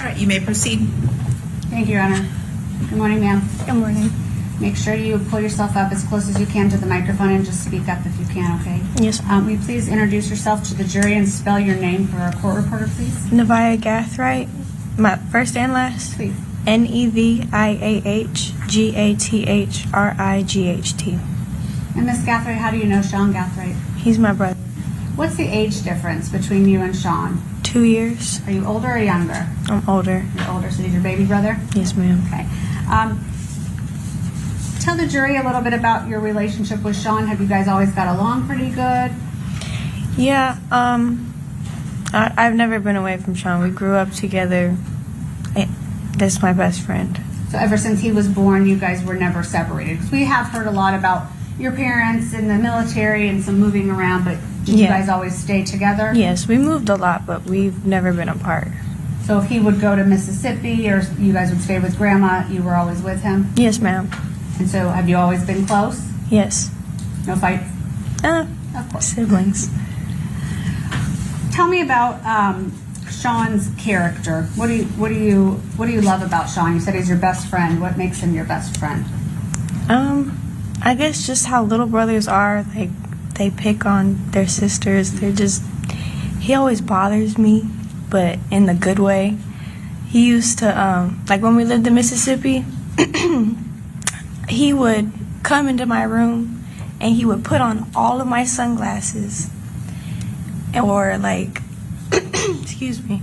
All right, you may proceed. Thank you, Your Honor. Good morning, ma'am. Good morning. Make sure you pull yourself up as close as you can to the microphone and just speak up if you can, okay? Yes. Will you please introduce yourself to the jury and spell your name for our court reporter, please? Nevaeh Gathright, my first and last. Please. Neviahgathright. And Miss Gathright, how do you know Sean Gathright? He's my brother. What's the age difference between you and Sean? 2 years. Are you older or younger? I'm older. You're older, so he's your baby brother? Yes, ma'am. Okay. Tell the jury a little bit about your relationship with Sean. Have you guys always got along pretty good? Yeah, I've never been away from Sean. We grew up together. That's my best friend. So ever since he was born, you guys were never separated? Because we have heard a lot about your parents in the military and some moving around, but did you guys always stay together? Yes, we moved a lot, but we've never been apart. So if he would go to Mississippi or you guys would stay with Grandma, you were always with him? Yes, ma'am. And so have you always been close? Yes. No fights? Of course. Siblings. Tell me about Sean's character. What do you love about Sean? You said he's your best friend. What makes him your best friend? I guess just how little brothers are. Like, they pick on their sisters. He always bothers me, but in the good way. He used to, like when we lived in Mississippi, he would come into my room and he would put on all of my sunglasses. Or like, excuse me,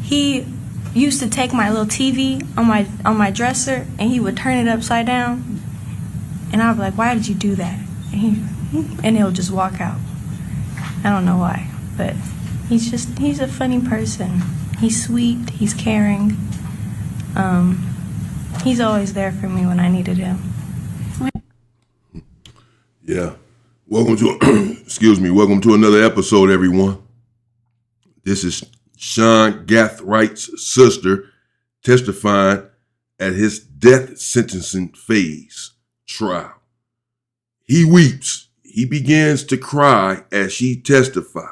he used to take my little TV on my dresser and he would turn it upside down. And I'd be like, why did you do that? And he'll just walk out. I don't know why, but he's a funny person. He's sweet, he's caring. He's always there for me when I needed him. Yeah. Welcome to, welcome to another episode, everyone. This is Sean Gathwright's sister testifying at his death sentencing phase trial. He weeps. He begins to cry as she testifies.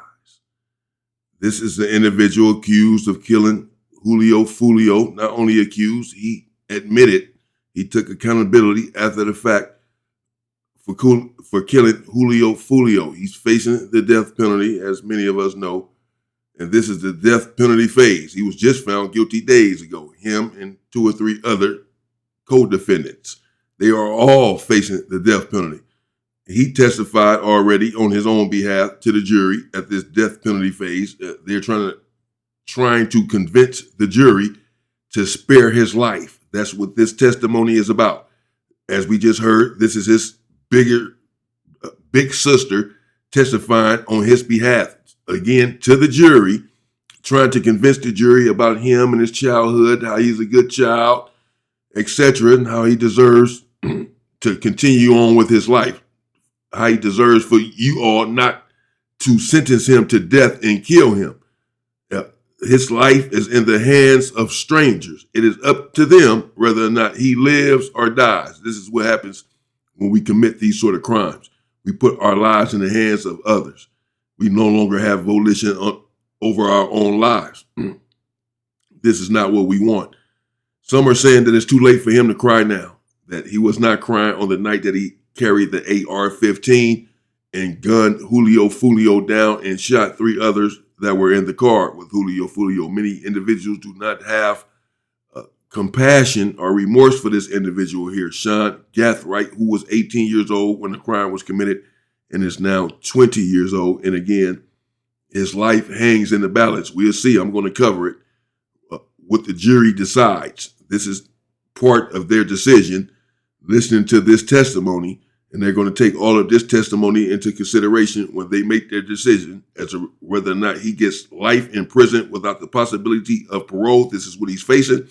This is the individual accused of killing Julio Foolio. Not only accused, he admitted, he took accountability after the fact for killing Julio Foolio. He's facing the death penalty, as many of us know, and this is the death penalty phase. He was just found guilty days ago, him and 2 or 3 other co-defendants. They are all facing the death penalty. He testified already on his own behalf to the jury at this death penalty phase. They're trying to convince the jury to spare his life. That's what this testimony is about. As we just heard, this is his big sister testifying on his behalf, again, to the jury, trying to convince the jury about him and his childhood, how he's a good child, etc., and how he deserves to continue on with his life, how he deserves for you all not to sentence him to death and kill him. His life is in the hands of strangers. It is up to them whether or not he lives or dies. This is what happens when we commit these sort of crimes. We put our lives in the hands of others. We no longer have volition over our own lives. This is not what we want. Some are saying that it's too late for him to cry now, that he was not crying on the night that he carried the AR-15 and gunned Julio Foolio down and shot 3 others that were in the car with Julio Foolio. Many individuals do not have compassion or remorse for this individual here, Sean Gathright, who was 18 years old when the crime was committed and is now 20 years old. And again, his life hangs in the balance. We'll see. I'm going to cover it. What the jury decides. This is part of their decision, listening to this testimony, and they're going to take all of this testimony into consideration when they make their decision as to whether or not he gets life in prison without the possibility of parole. This is what he's facing,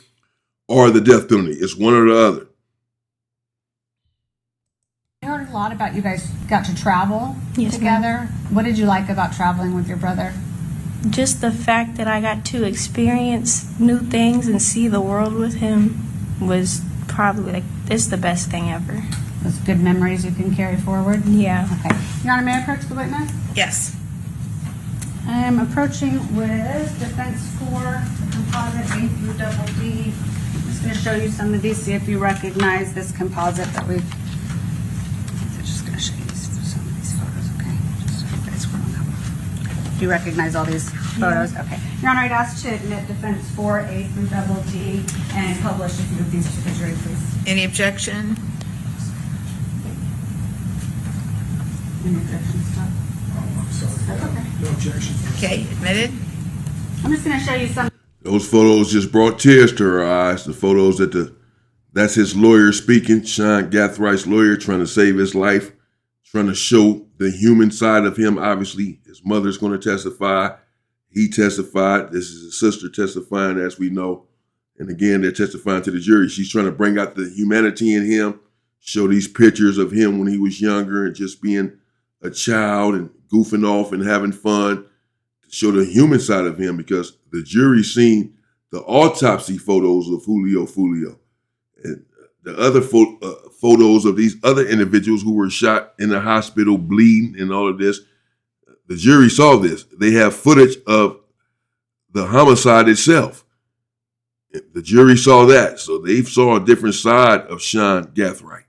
or the death penalty. It's one or the other. I heard a lot about you guys got to travel together. Ma'am. What did you like about traveling with your brother? Just the fact that I got to experience new things and see the world with him was probably it's the best thing ever. Those good memories you can carry forward? Yeah. Okay. Your Honor, may I approach the witness? Yes. I am approaching with defense for composite A through double D. I'm just going to show you some of these, see if you recognize this composite that we've. I'm just going to show you some of these photos, okay? Just so you guys grown up. Do you recognize all these photos? Okay. Your Honor, I'd ask to admit defense 4A through double D and publish a few of these to the jury, please. Any objection? Any objections, Scott? That's okay. No objection. Okay, admitted. I'm just going to show you some. Those photos just brought tears to her eyes. The photos that's his lawyer speaking, Sean Gathwright's lawyer, trying to save his life, trying to show the human side of him. Obviously, his mother's going to testify. He testified. This is his sister testifying, as we know. And again, they're testifying to the jury. She's trying to bring out the humanity in him, show these pictures of him when he was younger and just being a child and goofing off and having fun, to show the human side of him, because the jury seen the autopsy photos of Julio Foolio and the other photos of these other individuals who were shot in the hospital, bleeding and all of this. The jury saw this. They have footage of the homicide itself. The jury saw that. So they saw a different side of Sean Gathwright.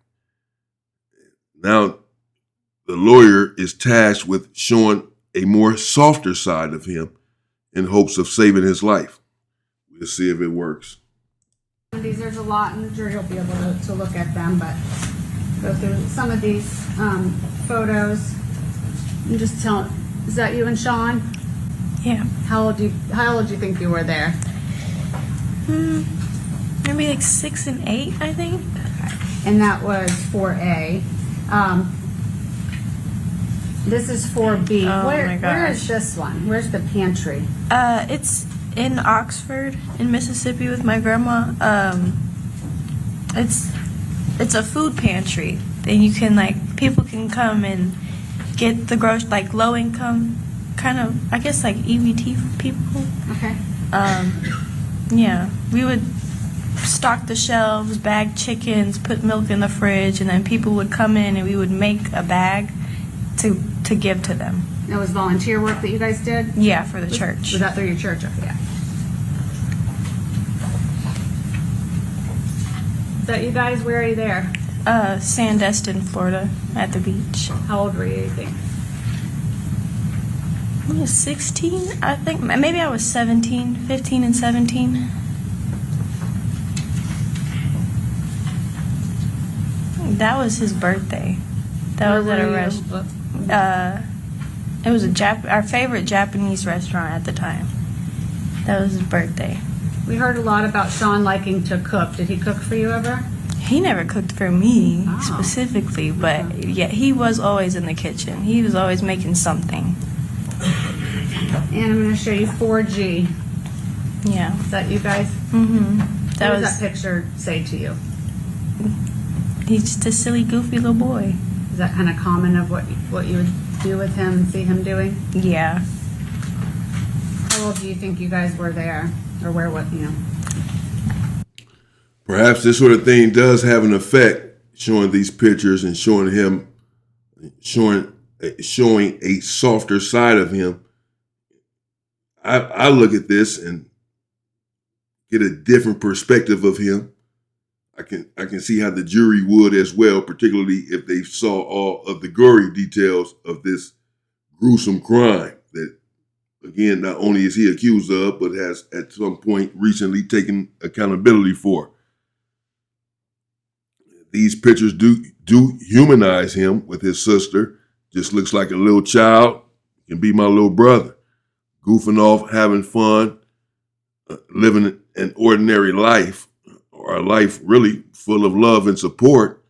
Now, the lawyer is tasked with showing a more softer side of him in hopes of saving his life. We'll see if it works. There's a lot, and the jury will be able to look at them, but go through some of these photos. And just tell, is that you and Sean? Yeah. How old do you think you were there? Maybe like 6 and 8, I think. And that was 4A. This is 4B. Oh where, my gosh. where is this one? Where's the pantry? It's in Oxford, in Mississippi, with my grandma. It's a food pantry. And you can, like, people can come and get the groceries, like low income, kind of, I guess, like EBT people. Okay. Yeah, we would stock the shelves, bag chickens, put milk in the fridge, and then people would come in and we would make a bag to give to them. That was volunteer work that you guys did? Yeah, for the church. Was that through your church? Okay, yeah. Is that you guys? Where are you there? Sandestin, Florida, at the beach. How old were you think? I was 16, I think. Maybe I was 17, 15 and 17. That was his birthday. That was at a restaurant. It was our favorite Japanese restaurant at the time. That was his birthday. We heard a lot about Sean liking to cook. Did he cook for you ever? He never cooked for me Oh. specifically, but yeah, he was always in the kitchen. He was always making something. And I'm going to show you 4G. Yeah. Is that you guys? Mm-hmm. What does that picture say to you? He's just a silly, goofy little boy. Is that kind of common of what you would do with him and see him doing? Yeah. How old do you think you guys were there? Or where, Perhaps this sort of thing does have an effect, showing these pictures and showing him, showing a softer side of him. I look at this and get a different perspective of him. I can see how the jury would as well, particularly if they saw all of the gory details of this gruesome crime that, again, not only is he accused of, but has at some point recently taken accountability for. These pictures do humanize him with his sister. Just looks like a little child. Can be my little brother. Goofing off, having fun, living an ordinary life, or a life really full of love and support.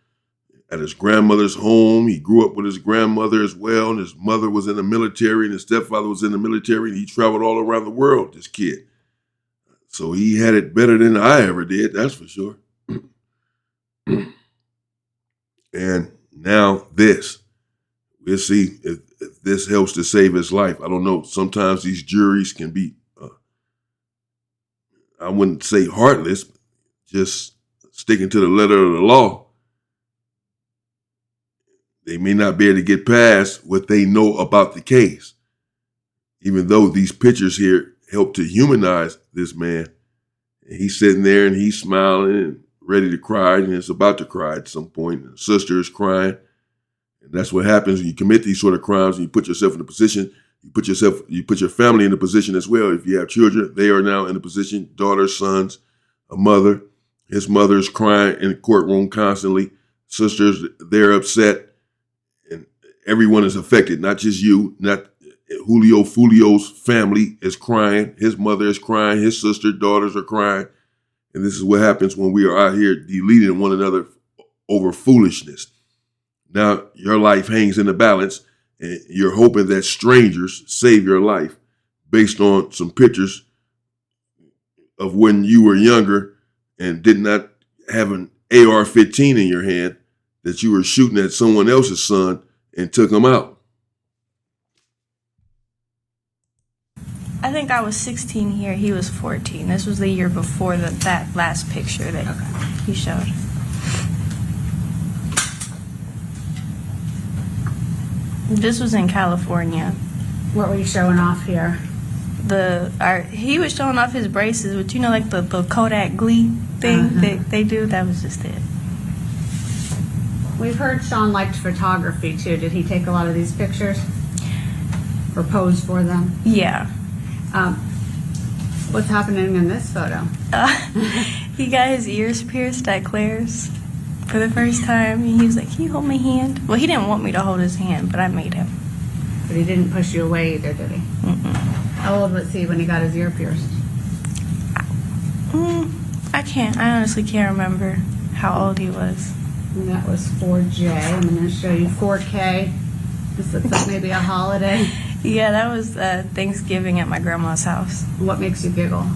At his grandmother's home, he grew up with his grandmother as well, and his mother was in the military, and his stepfather was in the military, and he traveled all around the world, this kid. So he had it better than I ever did, that's for sure. And now this. We'll see if this helps to save his life. I don't know. Sometimes these juries can be, I wouldn't say heartless, just sticking to the letter of the law. They may not be able to get past what they know about the case. Even though these pictures here help to humanize this man, And he's sitting there and he's smiling and ready to cry, and is about to cry at some point. And the sister is crying. And that's what happens when you commit these sort of crimes and you put yourself in a position. You put your family in a position as well. If you have children, they are now in a position, daughters, sons, a mother. His mother is crying in the courtroom constantly. Sisters, they're upset. And everyone is affected, not just you. Not Julio Foolio's family is crying. His mother is crying. His sister, daughters are crying. And this is what happens when we are out here deleting one another over foolishness. Now, your life hangs in the balance, and you're hoping that strangers save your life based on some pictures of when you were younger and did not have an AR-15 in your hand, that you were shooting at someone else's son and took him out. I think I was 16 here. He was 14. This was the year before that last picture that he showed. This was in California. What were you showing off here? He was showing off his braces, but you know, like the Kodak Glee thing that they do. That was just it. We've heard Sean liked photography too. Did he take a lot of these pictures or pose for them? Yeah. What's happening in this photo? He got his ears pierced at Claire's for the first time. And he was like, "Can you hold my hand?" Well, he didn't want me to hold his hand, but I made him. But he didn't push you away either, did he? Mm-mm. How old was he when he got his ear pierced? I honestly can't remember how old he was. And that was 4J. I'm going to show you 4K. This looks like maybe a holiday. Yeah, that was Thanksgiving at my grandma's house. What makes you giggle?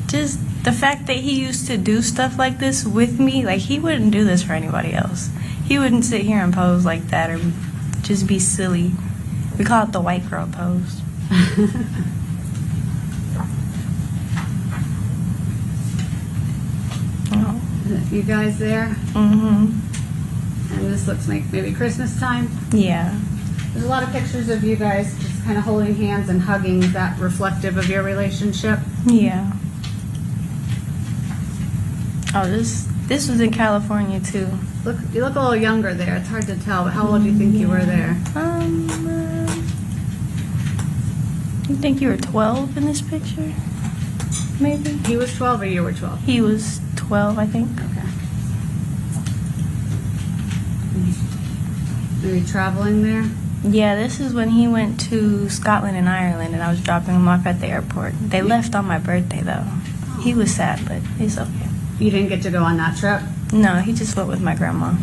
Just the fact that he used to do stuff like this with me. Like, he wouldn't do this for anybody else. He wouldn't sit here and pose like that or just be silly. We call it the white girl pose. Oh. You guys there? Mm-hmm. And this looks like maybe Christmas time. Yeah. There's a lot of pictures of you guys just kind of holding hands and hugging. Is that reflective of your relationship? Yeah. Oh, this was in California too. You look a little younger there. It's hard to tell, but how old do you think you were there? You think you were 12 in this picture? Maybe. He was 12 or you were 12? He was 12, I think. Okay. Are you traveling there? Yeah, this is when he went to Scotland and Ireland, and I was dropping him off at the airport. They left on my birthday, though. He was sad, but it's okay. You didn't get to go on that trip? No, he just went with my grandma.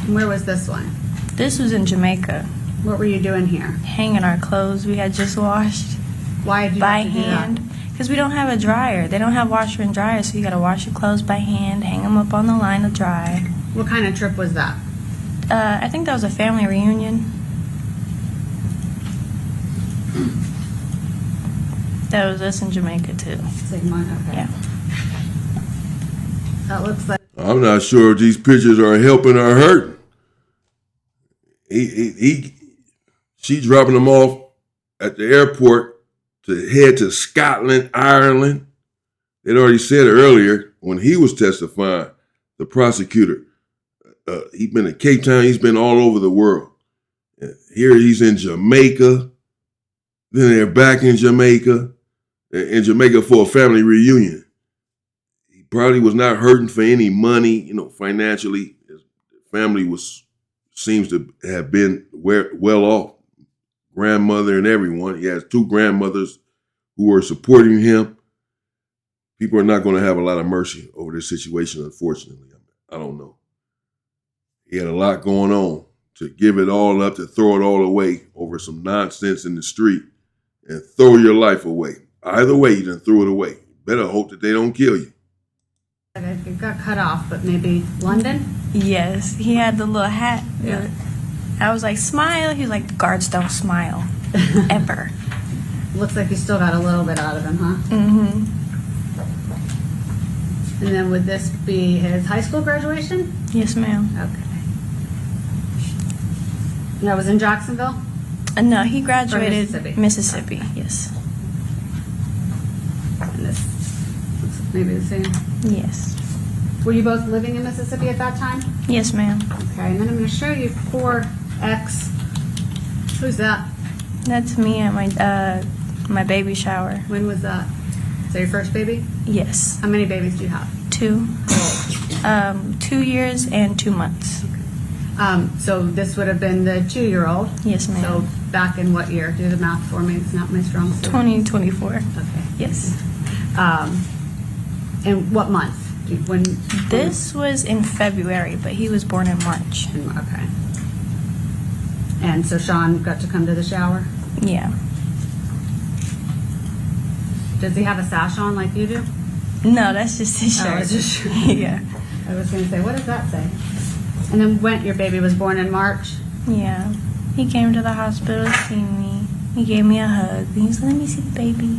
And where was this one? This was in Jamaica. What were you doing here? Hanging our clothes we had just washed Why did you by have to do that? hand. Because we don't have a dryer. They don't have washer and dryer, so you got to wash your clothes by hand, hang them up on the line to dry. What kind of trip was that? I think that was a family reunion. That was us in Jamaica, too. Sigmund, okay. Yeah. That looks like... I'm not sure if these pictures are helping or hurting. She dropping him off at the airport to head to Scotland, Ireland. They'd already said earlier when he was testifying, the prosecutor, he's been in Cape Town, he's been all over the world. Here he's in Jamaica. Then they're back in Jamaica for a family reunion. He probably was not hurting for any money, financially. His family seems to have been well off. Grandmother and everyone. He has two grandmothers who are supporting him. People are not going to have a lot of mercy over this situation, unfortunately. I don't know. He had a lot going on. To give it all up, to throw it all away over some nonsense in the street and throw your life away. Either way, you done threw it away. Better hope that they don't kill you. It got cut off, but maybe London? Yes, he had the little hat. Yeah. I was like, smile. He was like, the guards don't smile. Ever. Looks like you still got a little bit out of him, huh? Mm-hmm. And then would this be his high school graduation? Yes, ma'am. Okay. That was in Jacksonville? No, he graduated Mississippi. Mississippi, yes. And maybe the same. Yes. Were you both living in Mississippi at that time? Yes, ma'am. Okay, and then I'm going to show you 4X. Who's that? That's me at my baby shower. When was that? Is that your first baby? Yes. How many babies do you have? 2. 2 years and 2 months. So this would have been the 2-year-old. Yes, ma'am. So back in what year? Do the math for me. It's not my strong suit. 2024. Okay. Yes. And what month? When? This was in February, but he was born in March. Okay. And so Sean got to come to the shower? Yeah. Does he have a sash on like you do? No, that's just his shirt. Oh, it's just Yeah. I was going to say, what does that say? And then when your baby was born in March? Yeah. He came to the hospital to see me. He gave me a hug. He was like, let me see the baby.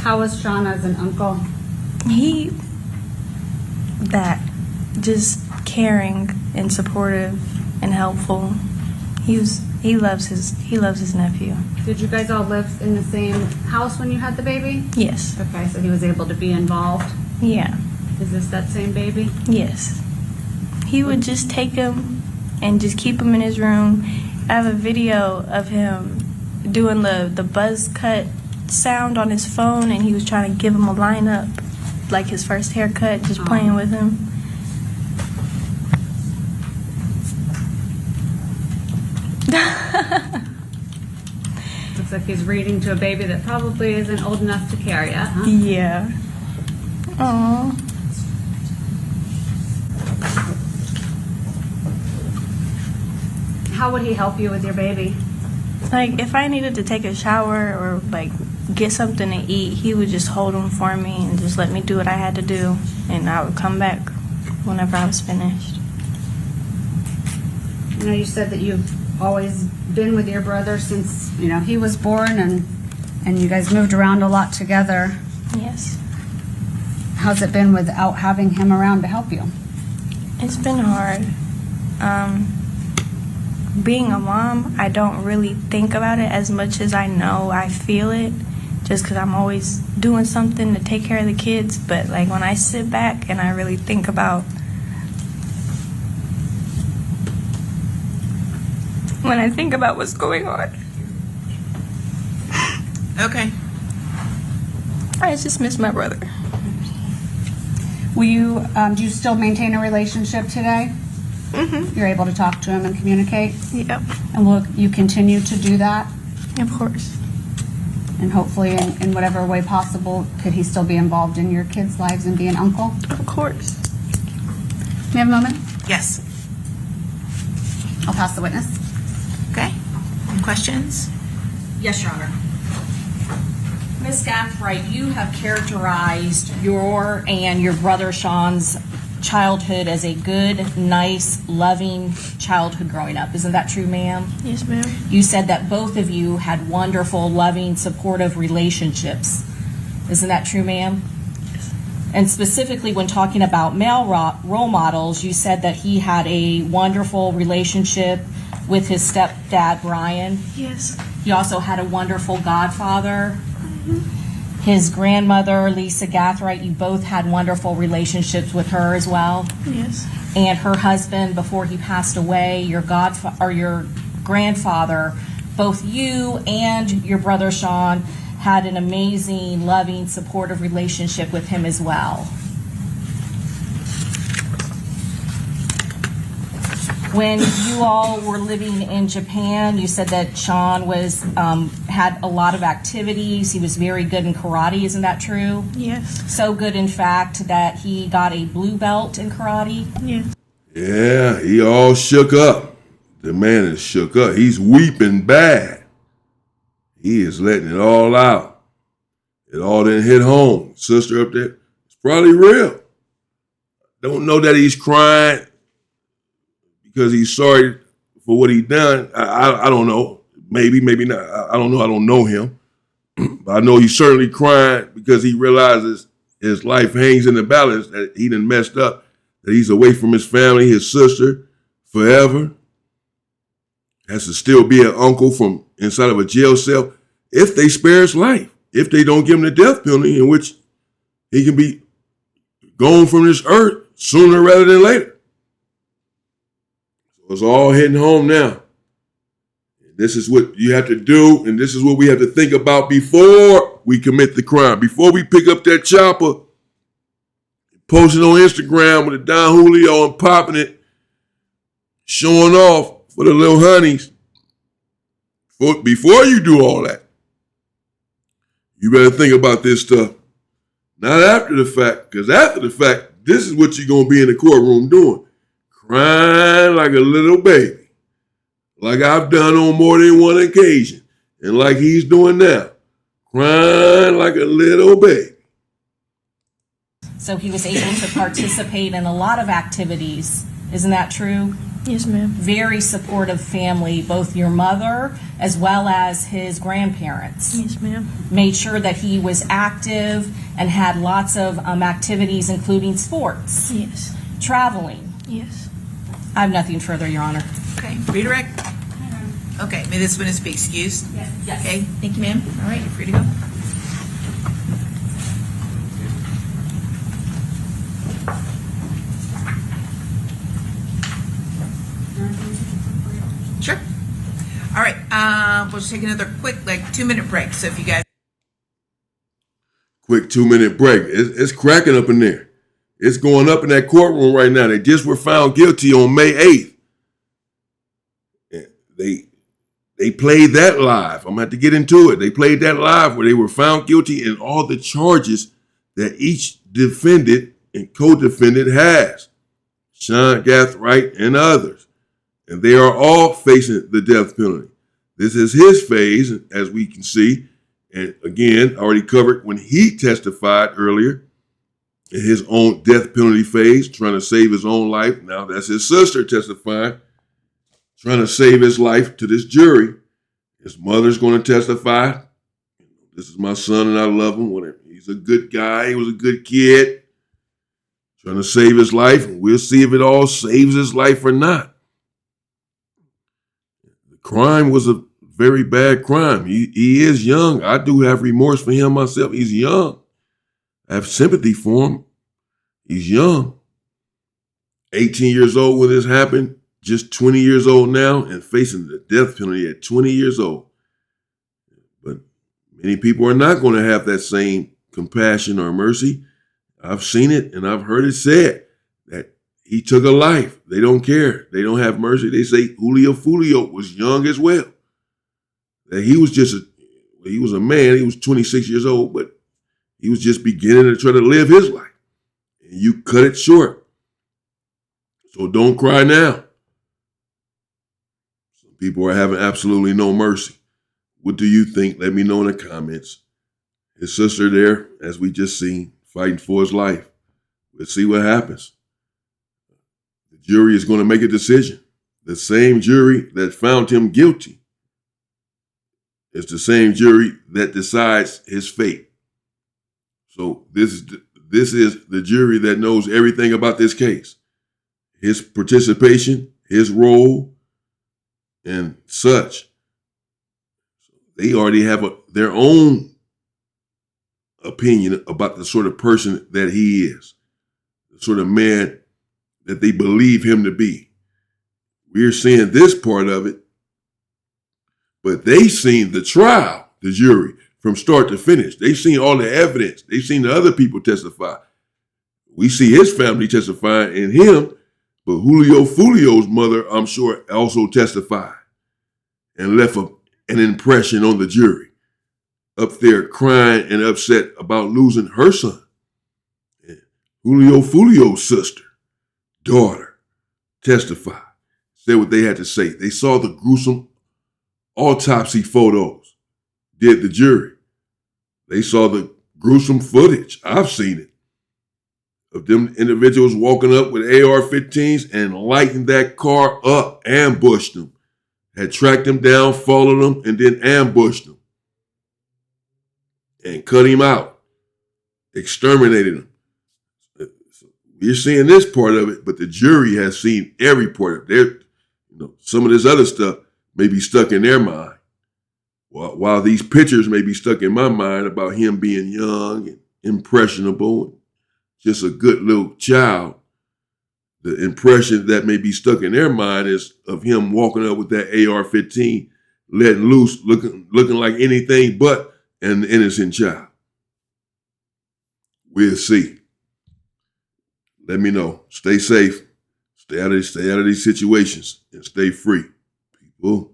How was Sean as an uncle? Just caring and supportive and helpful. He loves his nephew. Did you guys all live in the same house when you had the baby? Yes. Okay, so he was able to be involved. Yeah. Is this that same baby? Yes. He would just take him and just keep him in his room. I have a video of him doing the buzz cut sound on his phone, and he was trying to give him a lineup, like his first haircut, just playing with him. Looks like he's reading to a baby that probably isn't old enough to carry yet, huh? Yeah. Aww. How would he help you with your baby? Like, if I needed to take a shower or, like, get something to eat, he would just hold them for me and just let me do what I had to do, and I would come back whenever I was finished. You know, you said that you've always been with your brother since, he was born, and you guys moved around a lot together. Yes. How's it been without having him around to help you? It's been hard. Being a mom, I don't really think about it as much as I know I feel it, just because I'm always doing something to take care of the kids. But like when I sit back and I really think about what's going on, Okay. I just miss my brother. Will you, do you still maintain a relationship today? Mm-hmm. You're able to talk to him and communicate? Yep. And will you continue to do that? Of course. And hopefully in whatever way possible, could he still be involved in your kids' lives and be an uncle? Of course. May I have a moment? Yes. I'll pass the witness. Okay. Any questions? Yes, Your Honor. Ms. Gathright, you have characterized your and your brother Sean's childhood as a good, nice, loving childhood growing up. Isn't that true, ma'am? Yes, ma'am. You said that both of you had wonderful, loving, supportive relationships. Isn't that true, ma'am? Yes. And specifically when talking about male role models, you said that he had a wonderful relationship with his stepdad, Brian. Yes. He also had a wonderful godfather. His grandmother, Lisa Gathright, you both had wonderful relationships with her as well. Yes. And her husband, before he passed away, your grandfather, both you and your brother Sean had an amazing, loving, supportive relationship with him as well. When you all were living in Japan, you said that Sean had a lot of activities. He was very good in karate. Isn't that true? Yes. So good, in fact, that he got a blue belt in karate. Yes. Yeah, he all shook up. The man is shook up. He's weeping bad. He is letting it all out. It all didn't hit home. Sister up there, it's probably real. Don't know that he's crying because he's sorry for what he done. I don't know. Maybe not. I don't know. I don't know him. But I know he's certainly crying because he realizes his life hangs in the balance, that he done messed up, that he's away from his family, his sister, forever. Has to still be an uncle from inside of a jail cell if they spare his life, if they don't give him the death penalty, in which he can be gone from this earth sooner rather than later. So it's all hitting home now. This is what you have to do, and this is what we have to think about before we commit the crime. Before we pick up that chopper, post it on Instagram with a Don Julio and popping it, showing off for the little honeys. Before you do all that, you better think about this stuff. Not after the fact, because after the fact, this is what you're going to be in the courtroom doing. Crying like a little baby. Like I've done on more than one occasion. And like he's doing now. Crying like a little baby. So he was able to participate in a lot of activities. Isn't that true? Yes, ma'am. Very supportive family, both your mother as well as his grandparents. Yes, ma'am. Made sure that he was active and had lots of activities, including sports, Yes. traveling. Yes. I have nothing further, Your Honor. Okay, redirect. Okay, may this witness be excused? Yes. Okay, thank you, ma'am. All right, you're free to go. Sure. All right, we'll just take another quick, 2-minute break. So if you guys. Quick 2-minute break. It's cracking up in there. It's going up in that courtroom right now. They just were found guilty on May 8th. They played that live. I'm going to have to get into it. They played that live where they were found guilty in all the charges that each defendant and co-defendant has. Sean Gathright and others. And they are all facing the death penalty. This is his phase, as we can see. And again, already covered when he testified earlier in his own death penalty phase, trying to save his own life. Now that's his sister testifying, trying to save his life to this jury. His mother's going to testify. This is my son and I love him. Whatever. He's a good guy. He was a good kid. Trying to save his life. And we'll see if it all saves his life or not. The crime was a very bad crime. He is young. I do have remorse for him myself. He's young. I have sympathy for him. He's young. 18 years old when this happened. Just 20 years old now and facing the death penalty at 20 years old. But many people are not going to have that same compassion or mercy. I've seen it and I've heard it said that he took a life. They don't care. They don't have mercy. They say Julio Foolio was young as well. That he was he was a man. He was 26 years old, but he was just beginning to try to live his life. And you cut it short. So don't cry now. Some people are having absolutely no mercy. What do you think? Let me know in the comments. His sister there, as we just seen, fighting for his life. Let's see what happens. The jury is going to make a decision. The same jury that found him guilty is the same jury that decides his fate. So this is the jury that knows everything about this case. His participation, his role, and such. They already have their own opinion about the sort of person that he is, the sort of man that they believe him to be. We're seeing this part of it, but they seen the trial, the jury, from start to finish. They've seen all the evidence. They've seen the other people testify. We see his family testifying and him, but Julio Foolio's mother, I'm sure, also testified and left an impression on the jury. Up there crying and upset about losing her son. And Julio Foolio's sister, daughter, testified, said what they had to say. They saw the gruesome autopsy photos, did the jury. They saw the gruesome footage. I've seen it. Of them individuals walking up with AR-15s and lighting that car up, ambushed them. Had tracked him down, followed him, and then ambushed him. And cut him out. Exterminated him. You're seeing this part of it, but the jury has seen every part of it. Some of this other stuff may be stuck in their mind. While these pictures may be stuck in my mind about him being young and impressionable, just a good little child, the impression that may be stuck in their mind is of him walking up with that AR-15, letting loose, looking like anything but an innocent child. We'll see. Let me know. Stay safe. Stay out of these situations and stay free, people.